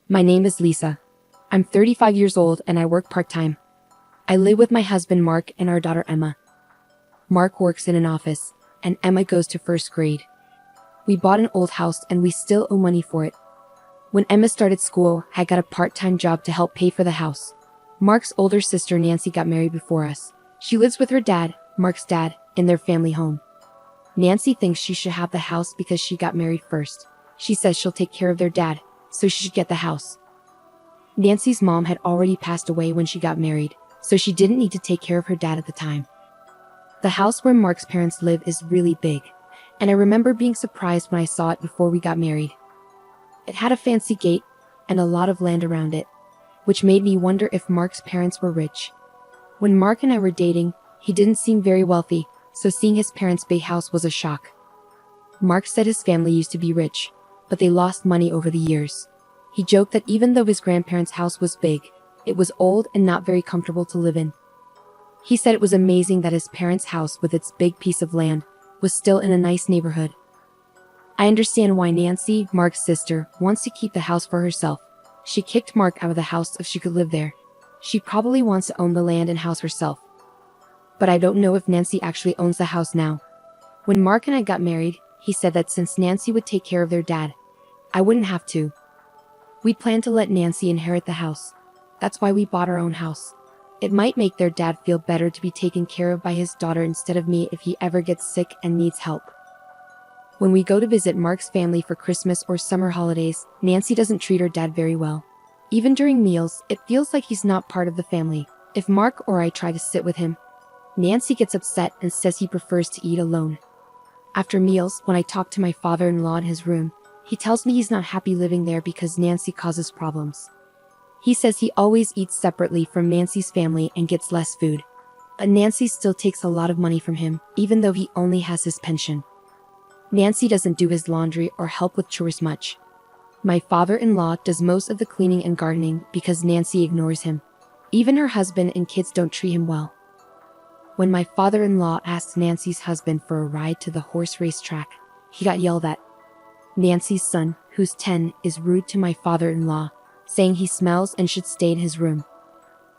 My name is Lisa. I'm 35 years old and I work part-time. I live with my husband Mark and our daughter Emma. Mark works in an office, and Emma goes to first grade. We bought an old house and we still owe money for it. When Emma started school, I got a part-time job to help pay for the house. Mark's older sister Nancy got married before us. She lives with her dad, Mark's dad, in their family home. Nancy thinks she should have the house because she got married first. She says she'll take care of their dad, so she should get the house. Nancy's mom had already passed away when she got married, so she didn't need to take care of her dad at the time. The house where Mark's parents live is really big, and I remember being surprised when I saw it before we got married. It had a fancy gate and a lot of land around it, which made me wonder if Mark's parents were rich. When Mark and I were dating, he didn't seem very wealthy, so seeing his parents' big house was a shock. Mark said his family used to be rich, but they lost money over the years. He joked that even though his grandparents' house was big, it was old and not very comfortable to live in. He said it was amazing that his parents' house with its big piece of land was still in a nice neighborhood. I understand why Nancy, Mark's sister, wants to keep the house for herself. She kicked Mark out of the house if she could live there. She probably wants to own the land and house herself. But I don't know if Nancy actually owns the house now. When Mark and I got married, he said that since Nancy would take care of their dad, I wouldn't have to. We planned to let Nancy inherit the house. That's why we bought our own house. It might make their dad feel better to be taken care of by his daughter instead of me if he ever gets sick and needs help. When we go to visit Mark's family for Christmas or summer holidays, Nancy doesn't treat her dad very well. Even during meals, it feels like he's not part of the family. If Mark or I try to sit with him, Nancy gets upset and says he prefers to eat alone. After meals, when I talk to my father-in-law in his room, he tells me he's not happy living there because Nancy causes problems. He says he always eats separately from Nancy's family and gets less food. But Nancy still takes a lot of money from him, even though he only has his pension. Nancy doesn't do his laundry or help with chores much. My father-in-law does most of the cleaning and gardening because Nancy ignores him. Even her husband and kids don't treat him well. When my father-in-law asked Nancy's husband for a ride to the horse race track, he got yelled at. Nancy's son, who's 10, is rude to my father-in-law, saying he smells and should stay in his room.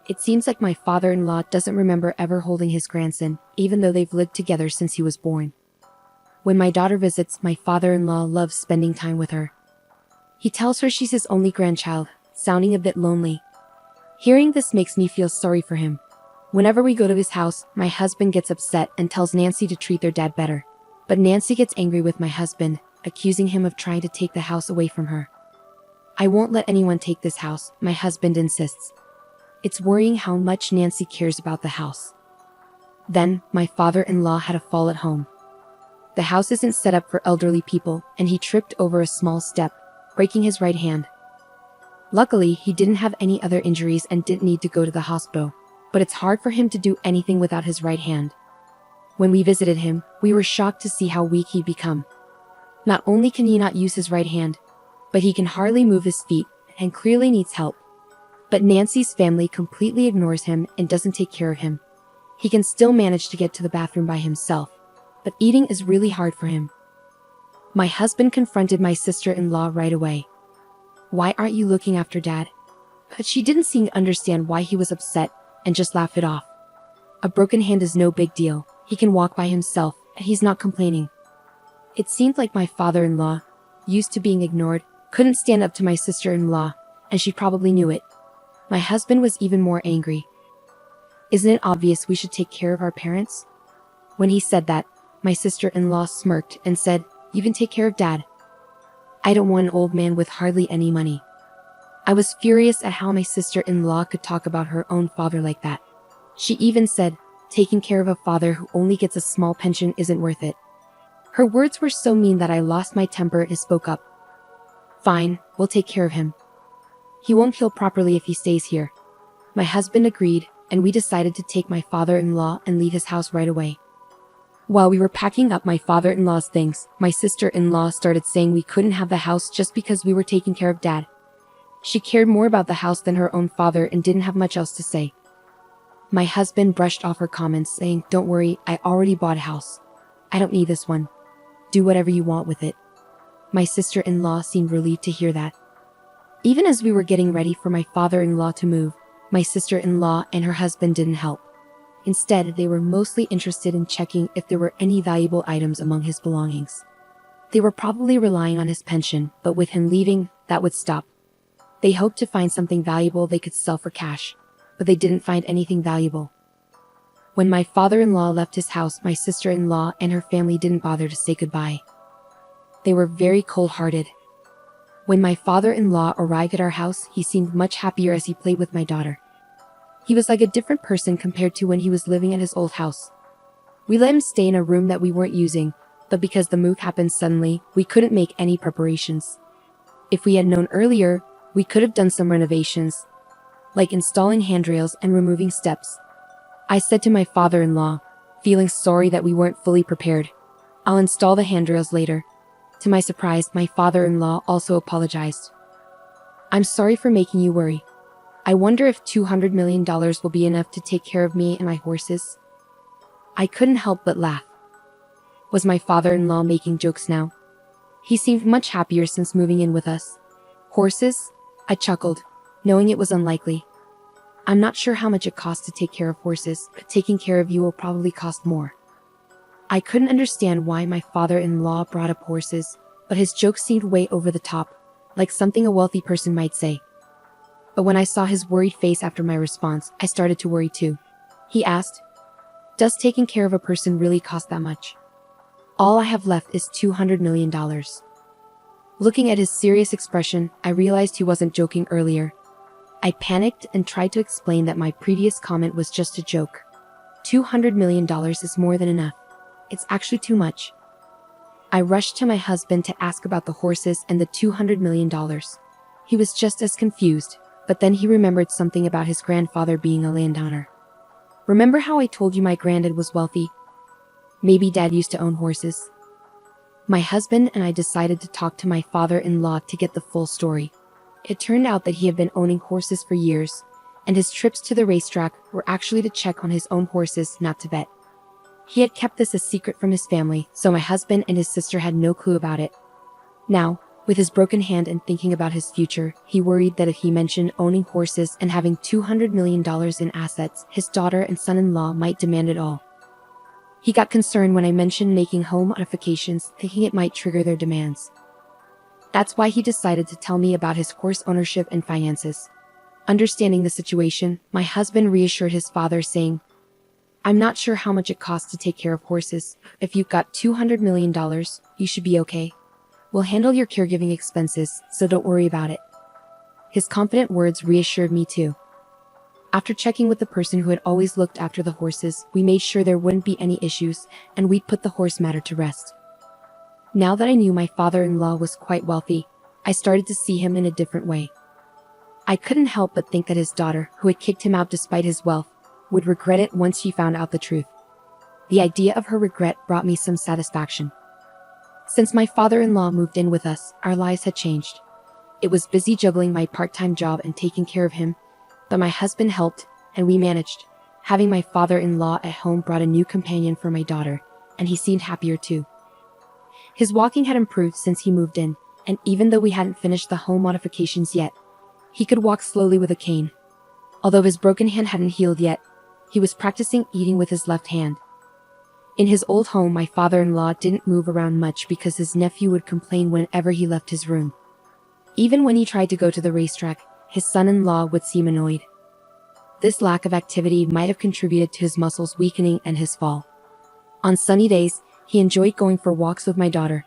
It seems like my father-in-law doesn't remember ever holding his grandson, even though they've lived together since he was born. When my daughter visits, my father-in-law loves spending time with her. He tells her she's his only grandchild, sounding a bit lonely. Hearing this makes me feel sorry for him. Whenever we go to his house, my husband gets upset and tells Nancy to treat their dad better. But Nancy gets angry with my husband, accusing him of trying to take the house away from her. I won't let anyone take this house, my husband insists. It's worrying how much Nancy cares about the house. Then, my father-in-law had a fall at home. The house isn't set up for elderly people, and he tripped over a small step, breaking his right hand. Luckily, he didn't have any other injuries and didn't need to go to the hospital, but it's hard for him to do anything without his right hand. When we visited him, we were shocked to see how weak he'd become. Not only can he not use his right hand, but he can hardly move his feet and clearly needs help. But Nancy's family completely ignores him and doesn't take care of him. He can still manage to get to the bathroom by himself, but eating is really hard for him. My husband confronted my sister-in-law right away. "Why aren't you looking after Dad?" But she didn't seem to understand why he was upset and just laughed it off. A broken hand is no big deal. He can walk by himself, and he's not complaining. It seemed like my father-in-law, used to being ignored, couldn't stand up to my sister-in-law, and she probably knew it. My husband was even more angry. "Isn't it obvious we should take care of our parents?" When he said that, my sister-in-law smirked and said, "You can take care of Dad. I don't want an old man with hardly any money." I was furious at how my sister-in-law could talk about her own father like that. She even said, taking care of a father who only gets a small pension isn't worth it. Her words were so mean that I lost my temper and spoke up. "Fine, we'll take care of him. He won't heal properly if he stays here." My husband agreed, and we decided to take my father-in-law and leave his house right away. While we were packing up my father-in-law's things, my sister-in-law started saying we couldn't have the house just because we were taking care of Dad. She cared more about the house than her own father and didn't have much else to say. My husband brushed off her comments, saying, "Don't worry, I already bought a house. I don't need this one. Do whatever you want with it." My sister-in-law seemed relieved to hear that. Even as we were getting ready for my father-in-law to move, my sister-in-law and her husband didn't help. Instead, they were mostly interested in checking if there were any valuable items among his belongings. They were probably relying on his pension, but with him leaving, that would stop. They hoped to find something valuable they could sell for cash, but they didn't find anything valuable. When my father-in-law left his house, my sister-in-law and her family didn't bother to say goodbye. They were very cold-hearted. When my father-in-law arrived at our house, he seemed much happier as he played with my daughter. He was like a different person compared to when he was living at his old house. We let him stay in a room that we weren't using, but because the move happened suddenly, we couldn't make any preparations. If we had known earlier, we could have done some renovations, like installing handrails and removing steps. I said to my father-in-law, feeling sorry that we weren't fully prepared, "I'll install the handrails later." To my surprise, my father-in-law also apologized. "I'm sorry for making you worry. I wonder if $200 million will be enough to take care of me and my horses." I couldn't help but laugh. Was my father-in-law making jokes now? He seemed much happier since moving in with us. "Horses?" I chuckled, knowing it was unlikely. "I'm not sure how much it costs to take care of horses, but taking care of you will probably cost more." I couldn't understand why my father-in-law brought up horses, but his joke seemed way over the top, like something a wealthy person might say. But when I saw his worried face after my response, I started to worry too. He asked, "Does taking care of a person really cost that much?" "All I have left is $200 million. Looking at his serious expression, I realized he wasn't joking earlier. I panicked and tried to explain that my previous comment was just a joke. $200 million is more than enough. It's actually too much. I rushed to my husband to ask about the horses and the $200 million. He was just as confused, but then he remembered something about his grandfather being a landowner. "Remember how I told you my granddad was wealthy? Maybe Dad used to own horses." My husband and I decided to talk to my father-in-law to get the full story. It turned out that he had been owning horses for years, and his trips to the racetrack were actually to check on his own horses, not to bet. He had kept this a secret from his family, so my husband and his sister had no clue about it. Now, with his broken hand and thinking about his future, he worried that if he mentioned owning horses and having $200 million in assets, his daughter and son-in-law might demand it all. He got concerned when I mentioned making home modifications, thinking it might trigger their demands. That's why he decided to tell me about his horse ownership and finances. Understanding the situation, my husband reassured his father, saying, "I'm not sure how much it costs to take care of horses. If you've got $200 million, you should be okay. We'll handle your caregiving expenses, so don't worry about it." His confident words reassured me too. After checking with the person who had always looked after the horses, we made sure there wouldn't be any issues, and we'd put the horse matter to rest. Now that I knew my father-in-law was quite wealthy, I started to see him in a different way. I couldn't help but think that his daughter, who had kicked him out despite his wealth, would regret it once she found out the truth. The idea of her regret brought me some satisfaction. Since my father-in-law moved in with us, our lives had changed. It was busy juggling my part-time job and taking care of him, but my husband helped, and we managed. Having my father-in-law at home brought a new companion for my daughter, and he seemed happier too. His walking had improved since he moved in, and even though we hadn't finished the home modifications yet, he could walk slowly with a cane. Although his broken hand hadn't healed yet, he was practicing eating with his left hand. In his old home, my father-in-law didn't move around much because his nephew would complain whenever he left his room. Even when he tried to go to the racetrack, his son-in-law would seem annoyed. This lack of activity might have contributed to his muscles weakening and his fall. On sunny days, he enjoyed going for walks with my daughter.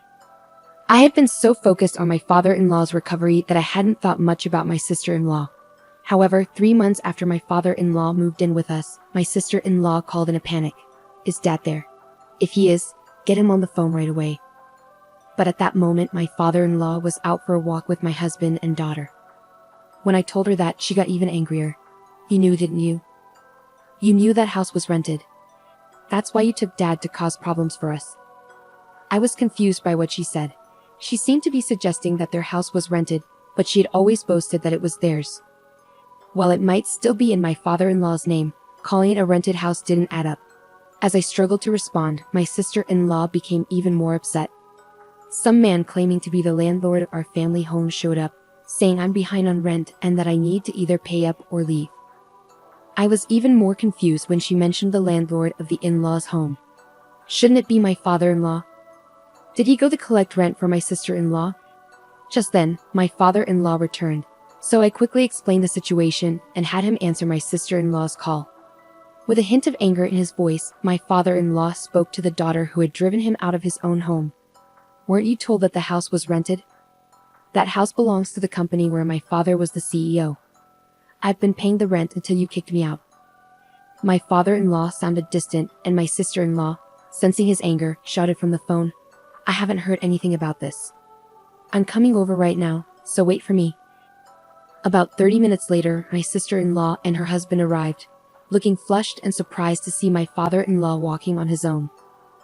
I had been so focused on my father-in-law's recovery that I hadn't thought much about my sister-in-law. However, 3 months after my father-in-law moved in with us, my sister-in-law called in a panic. "Is Dad there? If he is, get him on the phone right away." But at that moment, my father-in-law was out for a walk with my husband and daughter. When I told her that, she got even angrier. "You knew, didn't you? You knew that house was rented. That's why you took Dad to cause problems for us." I was confused by what she said. She seemed to be suggesting that their house was rented, but she had always boasted that it was theirs. While it might still be in my father-in-law's name, calling it a rented house didn't add up. As I struggled to respond, my sister-in-law became even more upset. Some man claiming to be the landlord of our family home showed up, saying I'm behind on rent and that I need to either pay up or leave. I was even more confused when she mentioned the landlord of the in-laws' home. Shouldn't it be my father-in-law? Did he go to collect rent for my sister-in-law? Just then, my father-in-law returned, so I quickly explained the situation and had him answer my sister-in-law's call. With a hint of anger in his voice, my father-in-law spoke to the daughter who had driven him out of his own home. Weren't you told that the house was rented? That house belongs to the company where my father was the CEO. I've been paying the rent until you kicked me out. My father-in-law sounded distant, and my sister-in-law, sensing his anger, shouted from the phone, I haven't heard anything about this. I'm coming over right now, so wait for me. About 30 minutes later, my sister-in-law and her husband arrived, looking flushed and surprised to see my father-in-law walking on his own.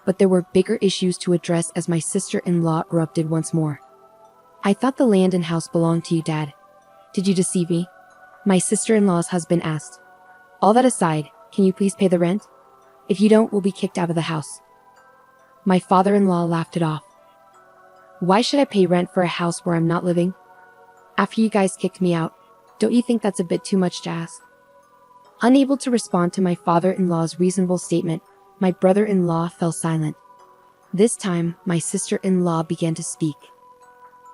But there were bigger issues to address as my sister-in-law erupted once more. I thought the land and house belonged to you, Dad. Did you deceive me? My sister-in-law's husband asked. All that aside, can you please pay the rent? If you don't, we'll be kicked out of the house. My father-in-law laughed it off. Why should I pay rent for a house where I'm not living? After you guys kicked me out, don't you think that's a bit too much to ask? Unable to respond to my father-in-law's reasonable statement, my brother-in-law fell silent. This time, my sister-in-law began to speak.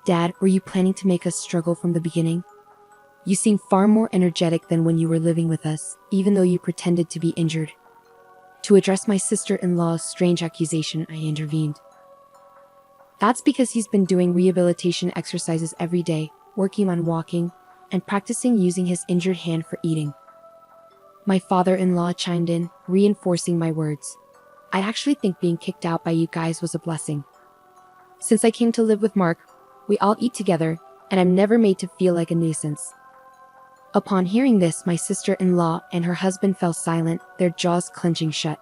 Dad, were you planning to make us struggle from the beginning? You seem far more energetic than when you were living with us, even though you pretended to be injured. To address my sister-in-law's strange accusation, I intervened. That's because he's been doing rehabilitation exercises every day, working on walking, and practicing using his injured hand for eating. My father-in-law chimed in, reinforcing my words. I actually think being kicked out by you guys was a blessing. Since I came to live with Mark, we all eat together, and I'm never made to feel like a nuisance. Upon hearing this, my sister-in-law and her husband fell silent, their jaws clenching shut.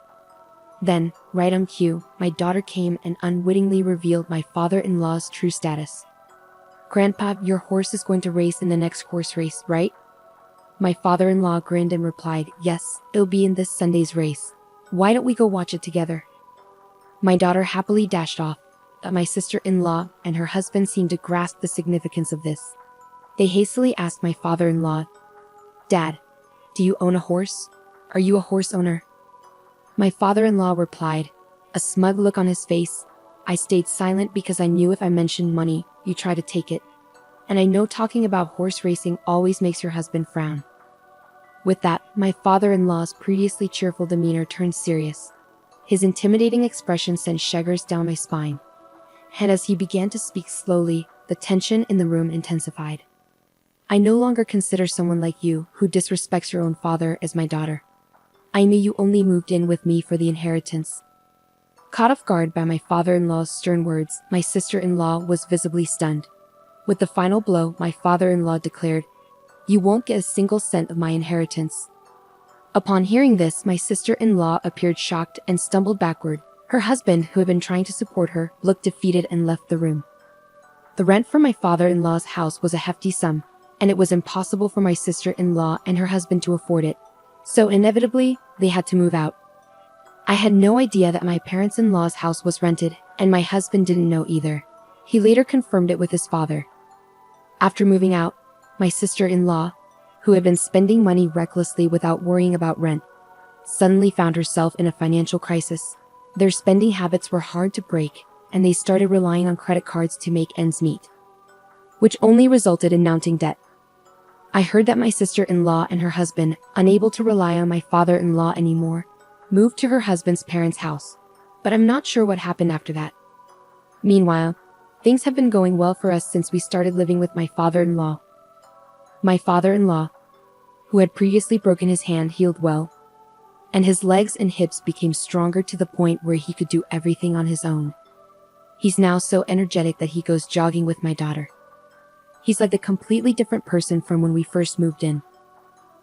Then, right on cue, my daughter came and unwittingly revealed my father-in-law's true status. Grandpa, your horse is going to race in the next horse race, right? My father-in-law grinned and replied, yes, it'll be in this Sunday's race. Why don't we go watch it together? My daughter happily dashed off, but my sister-in-law and her husband seemed to grasp the significance of this. They hastily asked my father-in-law, Dad, do you own a horse? Are you a horse owner? My father-in-law replied, a smug look on his face. I stayed silent because I knew if I mentioned money, you try to take it. And I know talking about horse racing always makes your husband frown. With that, my father-in-law's previously cheerful demeanor turned serious. His intimidating expression sent shivers down my spine. And as he began to speak slowly, the tension in the room intensified. I no longer consider someone like you, who disrespects your own father, as my daughter. I knew you only moved in with me for the inheritance. Caught off guard by my father-in-law's stern words, my sister-in-law was visibly stunned. With the final blow, my father-in-law declared, you won't get a single cent of my inheritance. Upon hearing this, my sister-in-law appeared shocked and stumbled backward. Her husband, who had been trying to support her, looked defeated and left the room. The rent for my father-in-law's house was a hefty sum, and it was impossible for my sister-in-law and her husband to afford it. So inevitably, they had to move out. I had no idea that my parents-in-law's house was rented, and my husband didn't know either. He later confirmed it with his father. After moving out, my sister-in-law, who had been spending money recklessly without worrying about rent, suddenly found herself in a financial crisis. Their spending habits were hard to break, and they started relying on credit cards to make ends meet, which only resulted in mounting debt. I heard that my sister-in-law and her husband, unable to rely on my father-in-law anymore, moved to her husband's parents' house, but I'm not sure what happened after that. Meanwhile, things have been going well for us since we started living with my father-in-law. My father-in-law, who had previously broken his hand, healed well, and his legs and hips became stronger to the point where he could do everything on his own. He's now so energetic that he goes jogging with my daughter. He's like a completely different person from when we first moved in.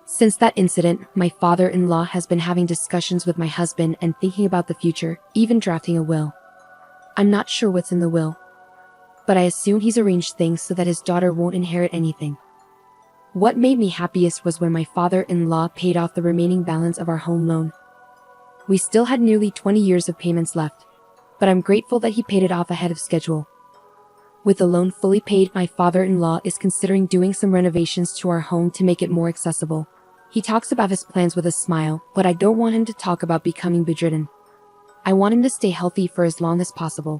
Since that incident, my father-in-law has been having discussions with my husband and thinking about the future, even drafting a will. I'm not sure what's in the will, but I assume he's arranged things so that his daughter won't inherit anything. What made me happiest was when my father-in-law paid off the remaining balance of our home loan. We still had nearly 20 years of payments left, but I'm grateful that he paid it off ahead of schedule. With the loan fully paid, my father-in-law is considering doing some renovations to our home to make it more accessible. He talks about his plans with a smile, but I don't want him to talk about becoming bedridden. I want him to stay healthy for as long as possible.